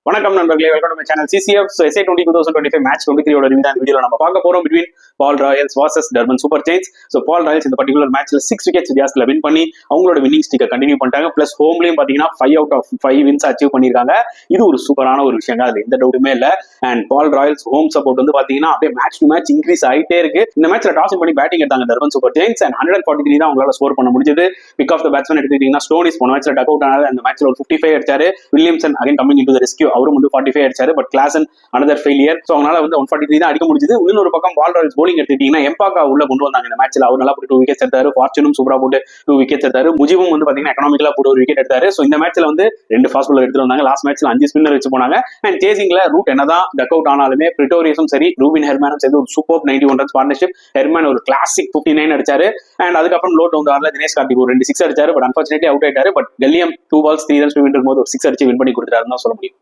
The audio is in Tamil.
வணக்கம் நண்பர்களே, welcome to channel CCF. SA 2025 match 23 ஓட ரிவ்யூ தான் வீடியோல நம்ம பார்க்க போறோம். Between Paarl Royals vs Durban Super Giants. Paarl Royals இந்த பர்டிகுலர் மேட்ச்ல 6 விக்கெட்ஸ் வித்தியாசத்துல வின் பண்ணி அவங்களோட வின்னிங் ஸ்ட்ரீக்கை கண்டினியூ பண்ணிட்டாங்க. பிளஸ் ஹோம்லயும் பாத்தீங்கன்னா 5 out of 5 வின்ஸ் அச்சீவ் பண்ணிருக்காங்க. இது ஒரு சூப்பரான ஒரு விஷயம், அதுல எந்த டவுட்டுமே இல்ல. அண்ட் பால் ராயல்ஸ் ஹோம் சப்போர்ட் வந்து பாத்தீங்கன்னா அப்படியே மேட்ச் டு மேட்ச் இன்க்ரீஸ் ஆயிட்டே இருக்கு. இந்த மேட்ச்ல டாஸ் பண்ணி பேட்டிங் எடுத்தாங்க டர்பன் சூப்பர் ஜெயின்ட்ஸ் அண்ட் 143 தான் அவங்களால ஸ்கோர் பண்ண முடிஞ்சது. பிக் ஆஃப் த பேட்ஸ்மேன் எடுத்துக்கிட்டீங்கன்னா ஸ்டோனிஸ் போன மேட்ச்ல டக் அவுட் ஆனாரு. அந்த மேட்ச்ல ஒரு 55 அடிச்சாரு. Williamson again coming into the rescue, அவரும் வந்து 45 அடிச்சாரு. But Klaasen another failure. So அவங்களால வந்து 143 தான் அடிக்க முடிஞ்சது. இன்னொரு பக்கம் பால் ராயல்ஸ் bowling எடுத்துக்கிட்டீங்கன்னா எம்பாக்கா உள்ள கொண்டு வந்தாங்க இந்த மேட்ச்ல. அவர் நல்லா போட்டு 2 விக்கெட்ஸ் எடுத்தாரு. ஃபார்ச்சூனும் சூப்பரா போட்டு 2 விக்கெட்ஸ் எடுத்தாரு. முஜிபும் வந்து பாத்தீங்கன்னா எக்கனாமிக்கலா போட்டு 1 விக்கெட் எடுத்தாரு. சோ இந்த மேட்ச்ல வந்து 2 ஃபாஸ்ட் பாலர் எடுத்துட்டு வந்தாங்க. லாஸ்ட் மேட்ச்ல 5 ஸ்பின்னர் வச்சு போனாங்க. அண்ட் சேசிங்ல ரூட் என்னதான் டக் அவுட் ஆனாலுமே பிரிட்டோரியஸும் சரி ரூபின் ஹெர்மனும் சேர்ந்து ஒரு சூப்பர் 91 ரன்ஸ் பார்ட்னர்ஷிப். ஹெர்மன் ஒரு கிளாசிக் 59 அடிச்சாரு. அண்ட் அதுக்கப்புறம் லோ டவுன் ஆர்ல தினேஷ் கார்த்திக் ஒரு 2 6 அடிச்சாரு. பட் அன்பார்ச்சுனேட்லி அவுட் ஆயிட்டாரு. பட் கல்லியம் 2 balls 3 runs வின் இருக்கும்போது ஒரு 6 அடிச்சு வின் பண்ணி கொடுத்தாருன்னு தான் சொல்ல முடியும்.